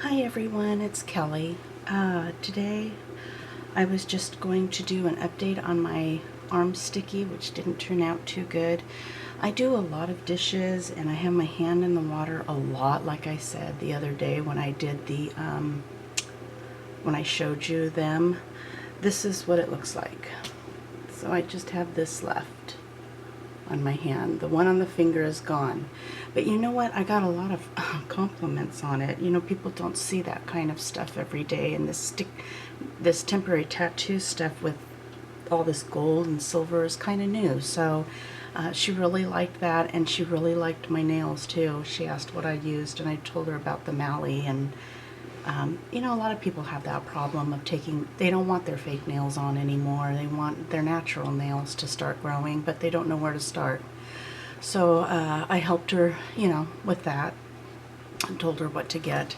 Hi everyone, it's Kelly. Today I was just going to do an update on my arm sticky, which didn't turn out too good. I do a lot of dishes and I have my hand in the water a lot, like I said the other day when I did the, when I showed you them. This is what it looks like. So I just have this left on my hand. The one on the finger is gone. But you know what? I got a lot of compliments on it. You know, people don't see that kind of stuff every day, and this temporary tattoo stuff with all this gold and silver is kind of new. So she really liked that, and she really liked my nails too. She asked what I used, and I told her about the Mally, and you know, a lot of people have that problem of they don't want their fake nails on anymore. They want their natural nails to start growing, but they don't know where to start. So I helped her, you know, with that and told her what to get.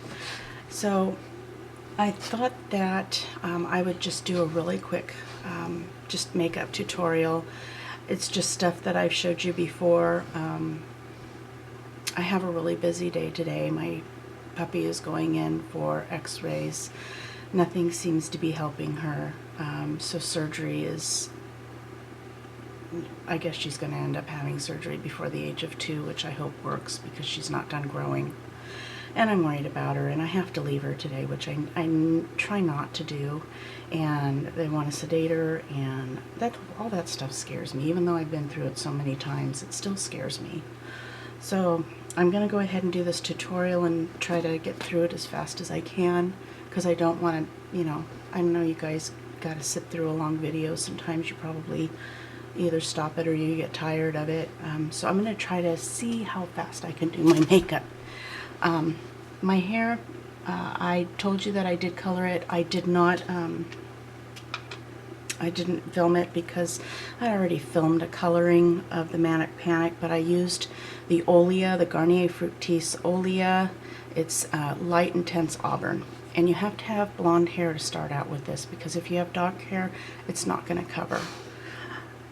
So I thought that I would just do a really quick just makeup tutorial. It's just stuff that I've showed you before. I have a really busy day today. My puppy is going in for x-rays. Nothing seems to be helping her. So surgery is, I guess she's going to end up having surgery before the age of 2, which I hope works because she's not done growing. And I'm worried about her, and I have to leave her today, which I try not to do. And they want to sedate her, and all that stuff scares me. Even though I've been through it so many times, it still scares me. So I'm going to go ahead and do this tutorial and try to get through it as fast as I can, because I don't want to, you know, I know you guys got to sit through a long video. Sometimes you probably either stop it or you get tired of it. So I'm going to try to see how fast I can do my makeup. My hair, I told you that I did color it. I did not, I didn't film it because I already filmed a coloring of the Manic Panic, but I used the Olea, the Garnier Fructis Olea. It's light intense auburn. And you have to have blonde hair to start out with this, because if you have dark hair, it's not going to cover.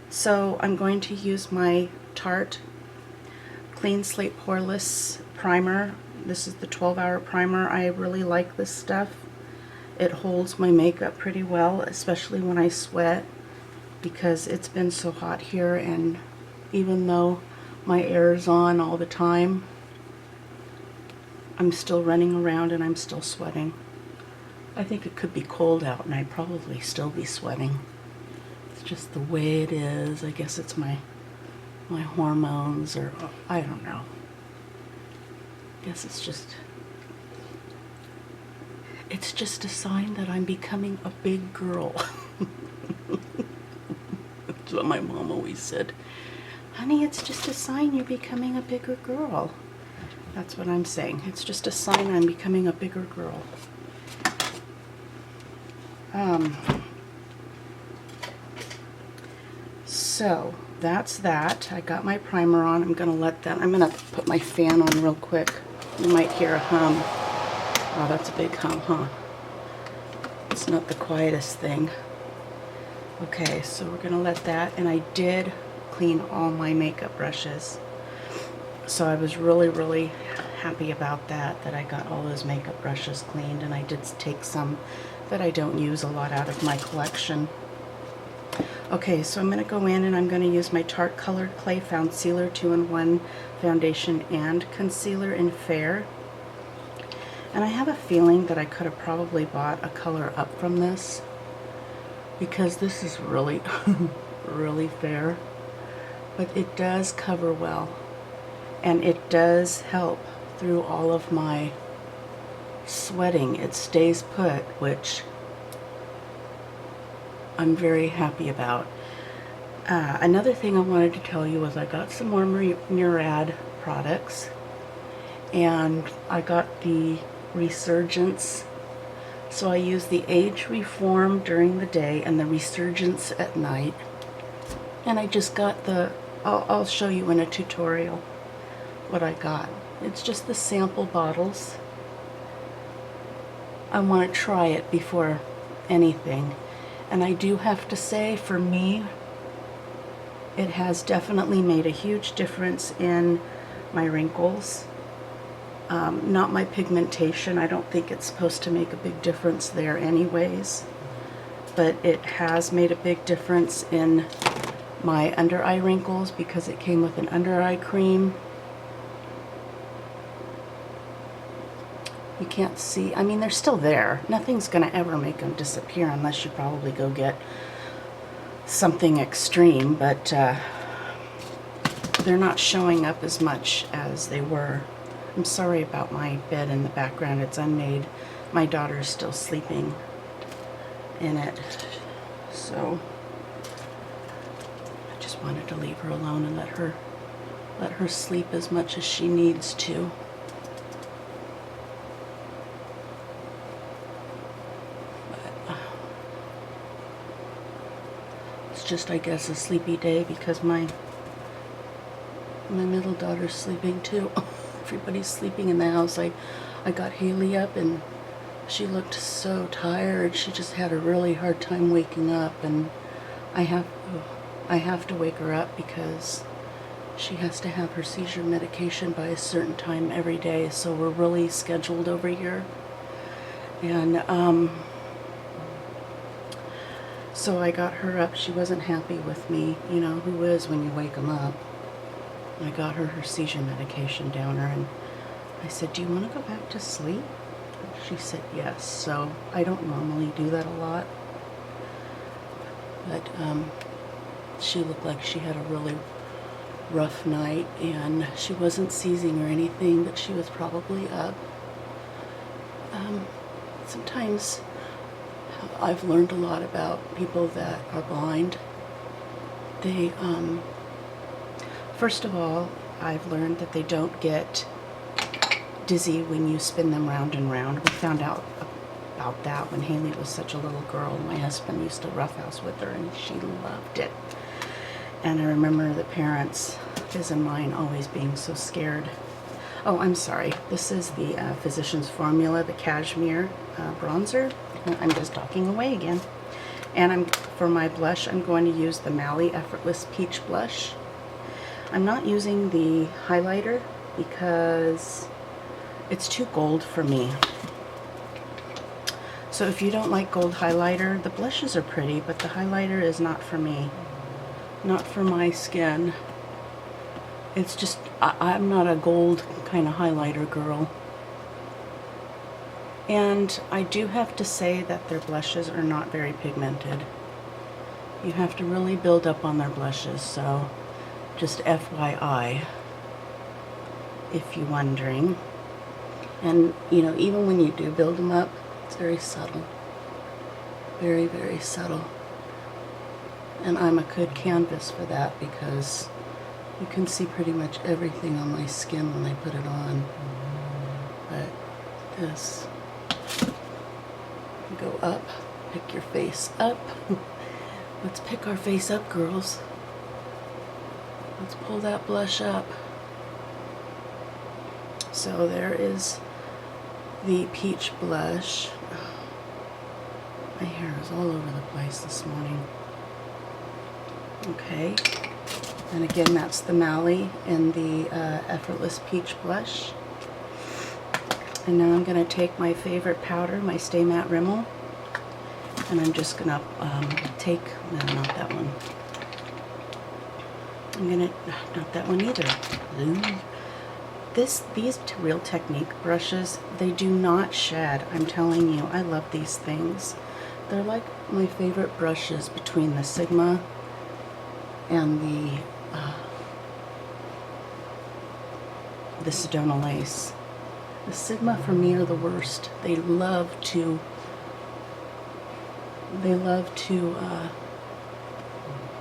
So I'm going to use my Tarte Clean Slate Poreless Primer. This is the 12-hour primer. I really like this stuff. It holds my makeup pretty well, especially when I sweat, because it's been so hot here, and even though my air is on all the time, I'm still running around and I'm still sweating. I think it could be cold out and I'd probably still be sweating. It's just the way it is. I guess it's my hormones, or I don't know. I guess it's just a sign that I'm becoming a big girl. That's what my mom always said. Honey, it's just a sign you're becoming a bigger girl. That's what I'm saying. It's just a sign I'm becoming a bigger girl. So that's that. I got my primer on. I'm gonna put my fan on real quick. You might hear a hum. Oh, that's a big hum, huh? It's not the quietest thing. Okay, so we're gonna let that, and I did clean all my makeup brushes. So I was really, really happy about that I got all those makeup brushes cleaned, and I did take some that I don't use a lot out of my collection. Okay, so I'm going to go in and I'm going to use my Tarte Colored Clay Foundsealer 2-in-1 foundation and concealer in Fair. And I have a feeling that I could have probably bought a color up from this, because this is really, really fair. But it does cover well, and it does help through all of my sweating. It stays put, which I'm very happy about. Another thing I wanted to tell you was I got some more Murad products, and I got the Resurgence. So I use the Age Reform during the day and the Resurgence at night. And I just got I'll show you in a tutorial what I got. It's just the sample bottles. I want to try it before anything. And I do have to say, for me, it has definitely made a huge difference in my wrinkles. Not my pigmentation. I don't think it's supposed to make a big difference there anyways, but it has made a big difference in my under eye wrinkles because it came with an under eye cream. You can't see, I mean, they're still there. Nothing's gonna ever make them disappear unless you probably go get something extreme, but they're not showing up as much as they were. I'm sorry about my bed in the background. It's unmade. My daughter's still sleeping in it, so I just wanted to leave her alone and let her sleep as much as she needs to. It's just, I guess, a sleepy day because my middle daughter's sleeping too. Everybody's sleeping in the house. I got Haley up and she looked so tired. She just had a really hard time waking up, and I have to wake her up because she has to have her seizure medication by a certain time every day, so we're really scheduled over here. And so I got her up. She wasn't happy with me, you know, who is when you wake them up. I got her seizure medication down her, and I said, do you want to go back to sleep? She said yes. So I don't normally do that a lot, but she looked like she had a really rough night, and she wasn't seizing or anything, but she was probably up. Sometimes I've learned a lot about people that are blind. They, first of all, I've learned that they don't get dizzy when you spin them round and round. We found out about that when Haley was such a little girl. My husband used to roughhouse with her, and she loved it. And I remember the parents, his and mine, always being so scared. Oh, I'm sorry. This is the Physicians Formula, the Cashmere bronzer. I'm just talking away again. And for my blush, I'm going to use the Mally Effortless Peach Blush. I'm not using the highlighter because it's too gold for me. So if you don't like gold highlighter, the blushes are pretty, but the highlighter is not for me. Not for my skin. It's just, I'm not a gold kind of highlighter girl. And I do have to say that their blushes are not very pigmented. You have to really build up on their blushes, so just FYI, if you're wondering. And, you know, even when you do build them up, it's very subtle. Very, very subtle. And I'm a good canvas for that because you can see pretty much everything on my skin when I put it on. But this, go up, pick your face up. Let's pick our face up, girls. Let's pull that blush up. So there is the peach blush. My hair is all over the place this morning. Okay, and again, that's the Mally and the Effortless Peach Blush. And now I'm going to take my favorite powder, my Stay Matte Rimmel, and I'm just going to take, no, not that one. I'm going to, not that one either. These Real Technique brushes, they do not shed. I'm telling you, I love these things. They're like my favorite brushes between the Sigma and the Sedona Lace. The Sigma for me are the worst. They love to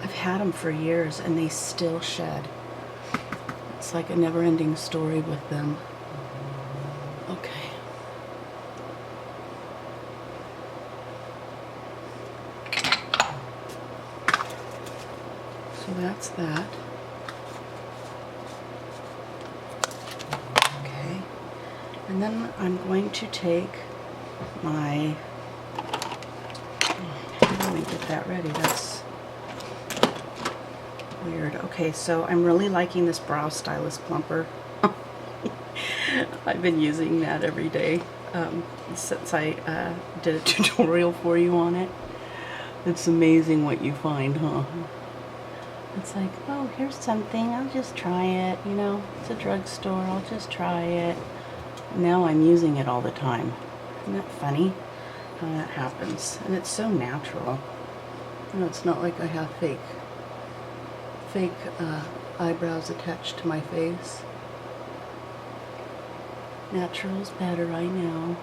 I've had them for years and they still shed. It's like a never-ending story with them. Okay. So that's that. Okay. And then I'm going to take my, let me get that ready. That's weird. Okay, so I'm really liking this Brow Stylist Plumper. I've been using that every day since I did a tutorial for you on it. It's amazing what you find, huh? It's like, oh, here's something, I'll just try it, you know, it's a drugstore, I'll just try it. Now I'm using it all the time. Isn't that funny how that happens? And it's so natural. You know, it's not like I have fake eyebrows attached to my face. Natural's better, I know.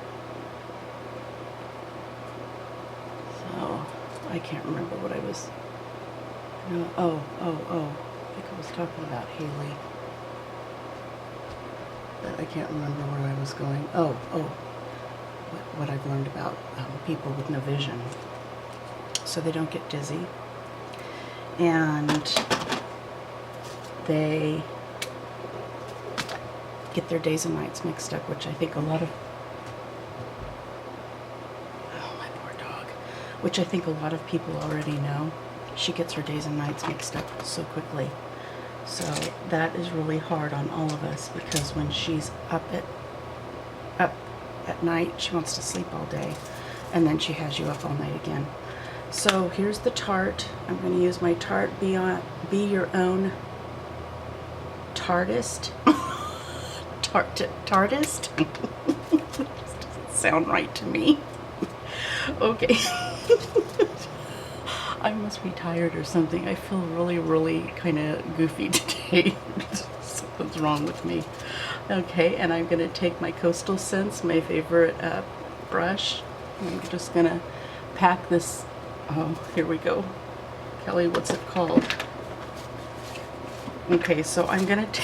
So, I can't remember what I was... No, oh. I think I was talking about Haley. But I can't remember where I was going. What I've learned about people with no vision. So they don't get dizzy. And they get their days and nights mixed up, which I think a lot of... Oh, my poor dog. Which I think a lot of people already know. She gets her days and nights mixed up so quickly. So that is really hard on all of us, because when she's up at night, she wants to sleep all day, and then she has you up all night again. So here's the Tarte. I'm going to use my Tarte Be Your Own Tartist. Tartist? Doesn't sound right to me. Okay. I must be tired or something. I feel really kind of goofy today. Something's wrong with me. Okay, and I'm going to take my Coastal Scents, my favorite brush. I'm just going to pack this. Oh, here we go. Kelly, what's it called? Okay, so I'm going to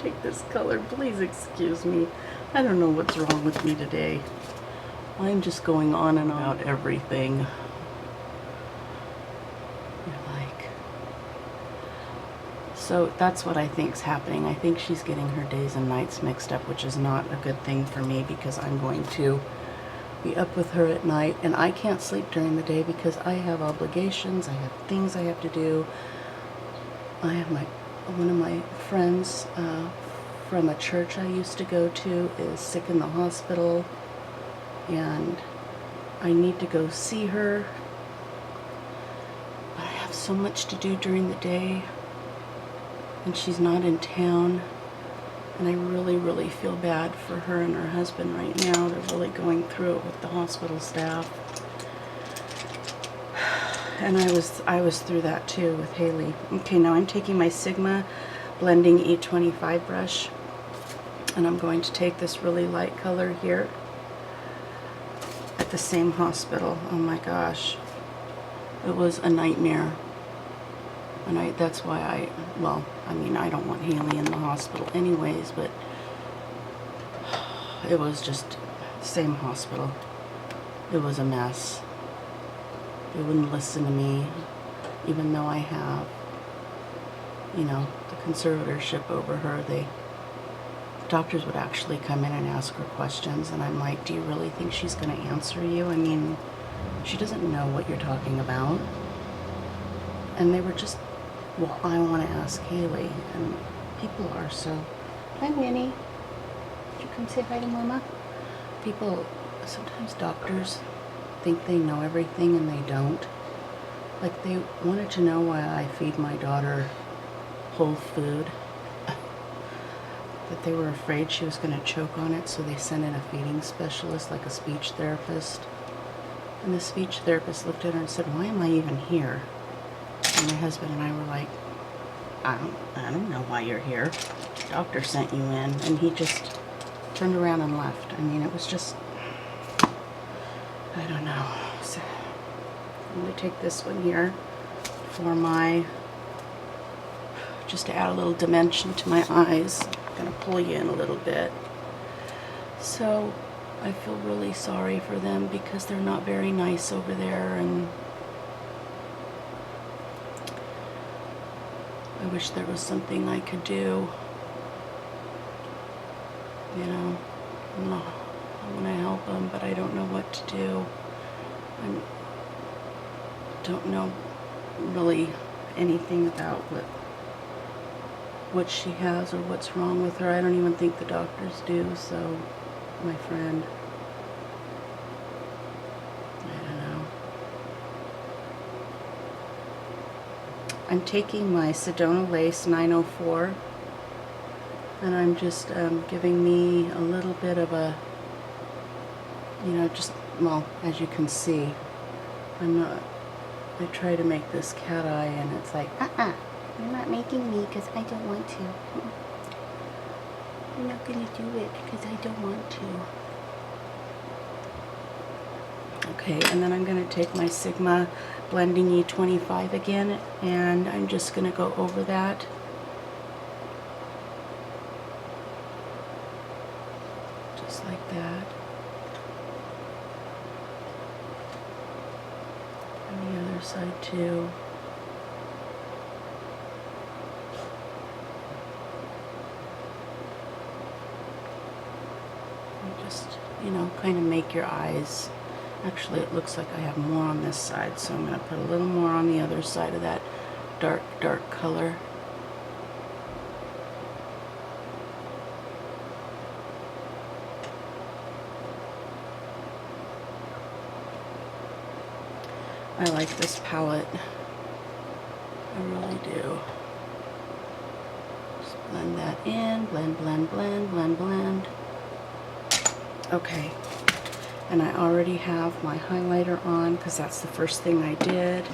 take this color. Please excuse me. I don't know what's wrong with me today. I'm just going on and on about everything. So that's what I think's happening. I think she's getting her days and nights mixed up, which is not a good thing for me, because I'm going to be up with her at night, and I can't sleep during the day because I have obligations, I have things I have to do. I have one of my friends from a church I used to go to is sick in the hospital, and I need to go see her. But I have so much to do during the day, and she's not in town, and I really feel bad for her and her husband right now. They're really going through it with the hospital staff. And I was through that too with Haley. Okay, now I'm taking my Sigma Blending E25 brush, and I'm going to take this really light color here at the same hospital. Oh my gosh, it was a nightmare. And that's why well, I mean, I don't want Haley in the hospital anyways, but it was just the same hospital. It was a mess. They wouldn't listen to me, even though I have, you know, the conservatorship over her. Doctors would actually come in and ask her questions, and I'm like, do you really think she's going to answer you? I mean, she doesn't know what you're talking about. And they were just, well, I want to ask Haley, and people are so... Hi, Winnie. Did you come say hi to Mama? People, sometimes doctors think they know everything and they don't. Like, they wanted to know why I feed my daughter whole food. That they were afraid she was going to choke on it, so they sent in a feeding specialist, like a speech therapist. And the speech therapist looked at her and said, why am I even here? And my husband and I were like, I don't know why you're here. The doctor sent you in. And he just turned around and left. I mean, it was just, I don't know. So I'm going to take this one here for my, just to add a little dimension to my eyes. I'm going to pull you in a little bit. So I feel really sorry for them because they're not very nice over there, and I wish there was something I could do. You know, I want to help them, but I don't know what to do. I don't know really anything about what what she has or what's wrong with her. I don't even think the doctors do, so my friend, I don't know. I'm taking my Sedona Lace 904, and I'm just giving me a little bit of a, you know, just, well, as you can see, I try to make this cat eye, and it's like, you're not making me because I don't want to. You're not going to do it because I don't want to. Okay, and then I'm going to take my Sigma Blending E25 again, and I'm just going to go over that. Just like that. And the other side too. And just, you know, kind of make your eyes. Actually, it looks like I have more on this side, so I'm going to put a little more on the other side of that dark color. I like this palette. I really do. Just blend that in. Blend, blend, blend, blend, blend. Okay. And I already have my highlighter on because that's the first thing I did.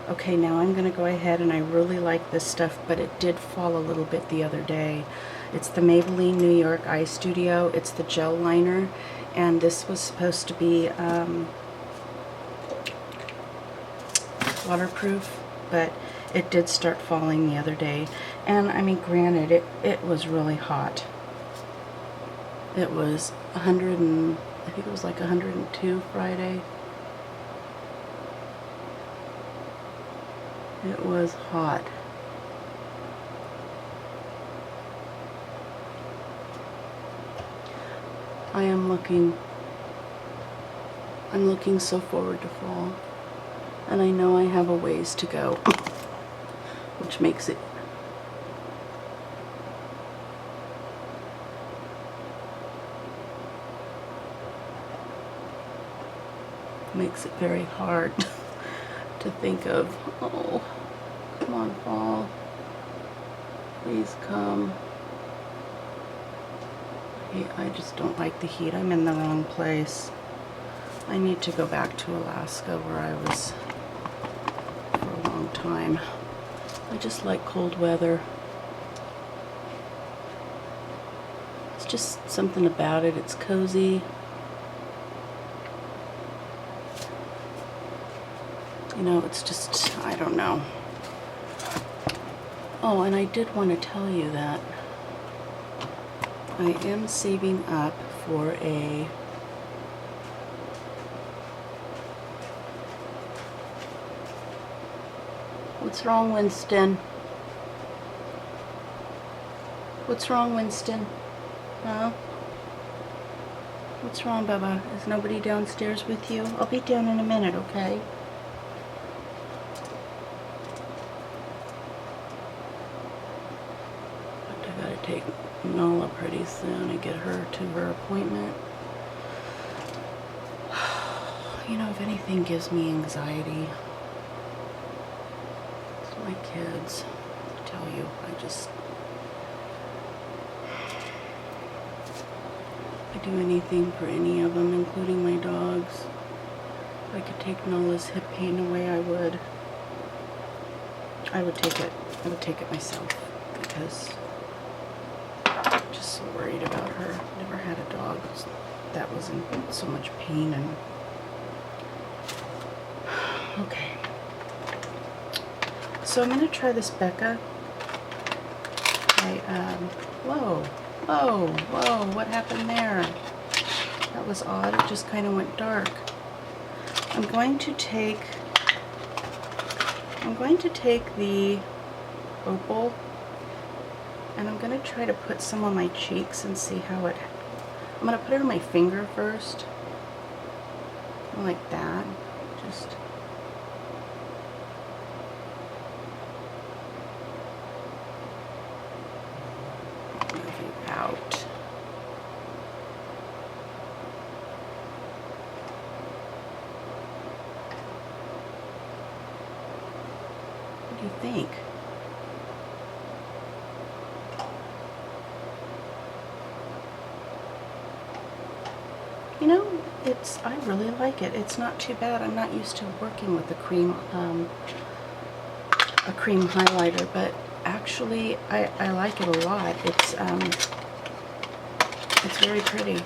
Okay, now I'm going to go ahead, and I really like this stuff, but it did fall a little bit the other day. It's the Maybelline New York Eye Studio. It's the gel liner, and this was supposed to be waterproof, but it did start falling the other day. And I mean, granted, it was really hot. It was 100 and I think it was like 102 Friday. It was hot. I'm looking so forward to fall. And I know I have a ways to go, which makes it very hard to think of. Oh, come on, fall. Please come. I just don't like the heat. I'm in the wrong place. I need to go back to Alaska where I was for a long time. I just like cold weather. It's just something about it. It's cozy. You know, it's just, I don't know. Oh, and I did want to tell you that I am saving up for a What's wrong, Winston? What's wrong, Winston? Huh? What's wrong, Bubba? Is nobody downstairs with you? I'll be down in a minute, okay? I gotta take Nola pretty soon and get her to her appointment. You know, if anything gives me anxiety, it's my kids. I tell you, I'd do anything for any of them, including my dogs. If I could take Nola's hip pain away, I would. I would take it. I would take it myself because I'm just so worried about her. Never had a dog that was in so much pain. And okay. So I'm going to try this Becca. Whoa, what happened there? That was odd. It just kind of went dark. I'm going to take the opal, and I'm going to try to put some on my cheeks and see how it, I'm going to put it on my finger first, like that, just, do you think? You know, I really like it. It's not too bad. I'm not used to working with a cream highlighter, but actually I like it a lot. It's very pretty.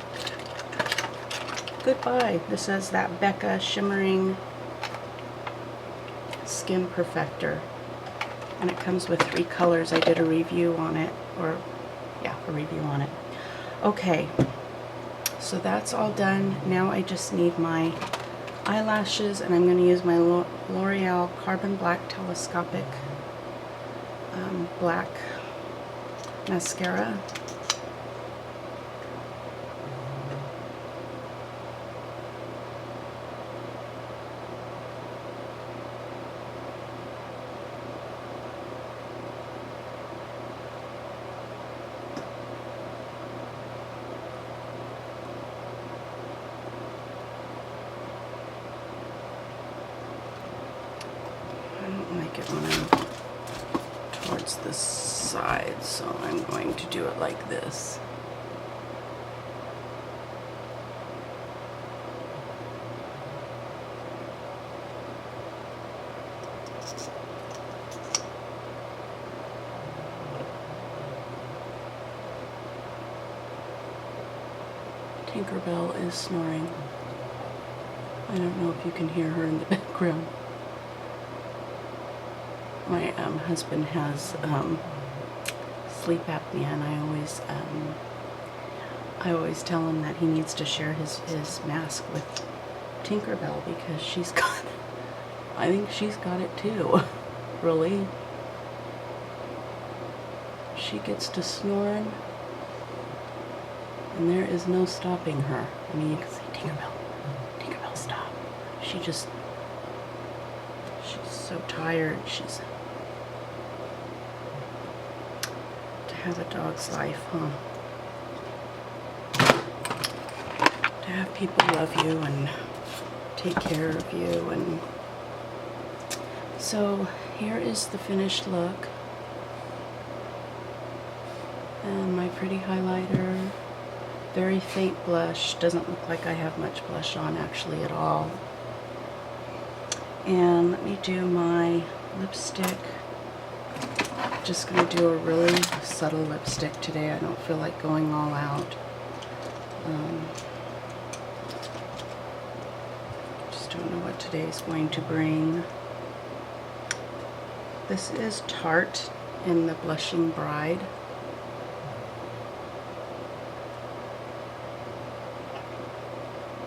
Goodbye. This is that Becca Shimmering Skin Perfector. And it comes with 3 colors. I did a review on it, or yeah, a review on it. Okay, so that's all done. Now I just need my eyelashes, and I'm going to use my L'Oreal Carbon Black Telescopic Black Mascara. I don't like it when I'm towards the side, so I'm going to do it like this. Tinkerbell is snoring. I don't know if you can hear her in the background. My husband has sleep apnea, and I always tell him that he needs to share his mask with Tinkerbell, because she's got, I think she's got it too. Really. She gets to snoring, and there is no stopping her. I mean, you can say, Tinkerbell, stop. She's so tired. To have a dog's life, huh? To have people love you and take care of you. And so here is the finished look. And my pretty highlighter. Very faint blush. Doesn't look like I have much blush on actually at all. And let me do my lipstick. Just going to do a really subtle lipstick today. I don't feel like going all out. Just don't know what today is going to bring. This is Tarte in the Blushing Bride.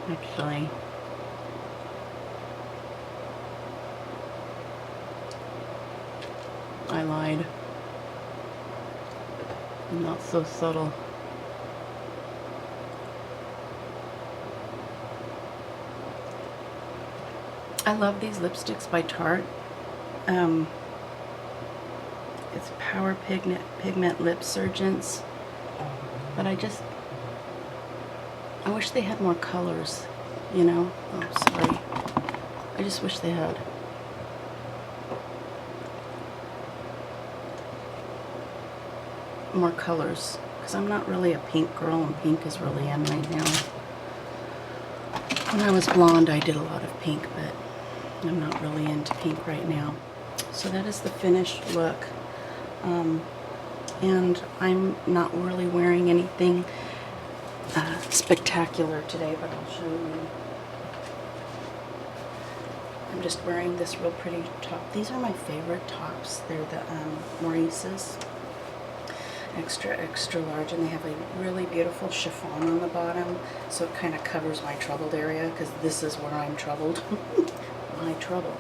Actually, I lied. Not so subtle. I love these lipsticks by Tarte. It's Power Pigment Lip Surgeons, but I wish they had more colors, you know? Oh, sorry. I just wish they had. More colors, because I'm not really a pink girl, and pink is really in right now. When I was blonde, I did a lot of pink, but I'm not really into pink right now. So that is the finished look. And I'm not really wearing anything spectacular today, but I'll show you. I'm just wearing this real pretty top. These are my favorite tops. They're the Maurice's extra large, and they have a really beautiful chiffon on the bottom, so it kind of covers my troubled area, because this is where I'm troubled. My trouble.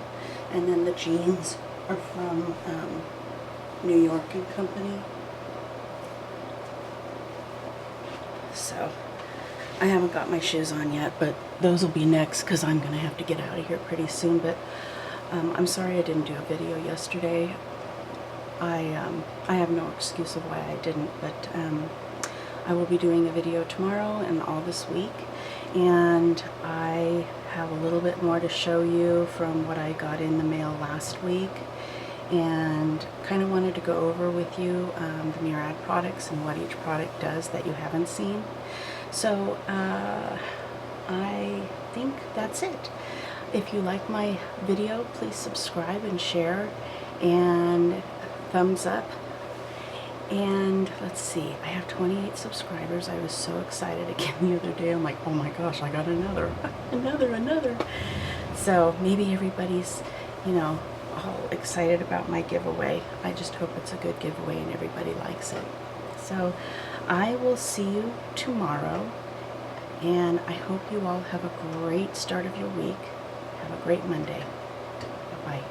And then the jeans are from New York and Company. So I haven't got my shoes on yet, but those will be next, because I'm going to have to get out of here pretty soon. But I'm sorry I didn't do a video yesterday. I have no excuse of why I didn't, but I will be doing a video tomorrow and all this week, and I have a little bit more to show you from what I got in the mail last week. and kind of wanted to go over with you the Murad products and what each product does that you haven't seen. So I think that's it. If you like my video, please subscribe and share and thumbs up. And let's see, I have 28 subscribers. I was so excited again the other day. I'm like, oh my gosh, I got another, another. So maybe everybody's, you know, all excited about my giveaway. I just hope it's a good giveaway and everybody likes it. So I will see you tomorrow, and I hope you all have a great start of your week. Have a great Monday. Bye-bye.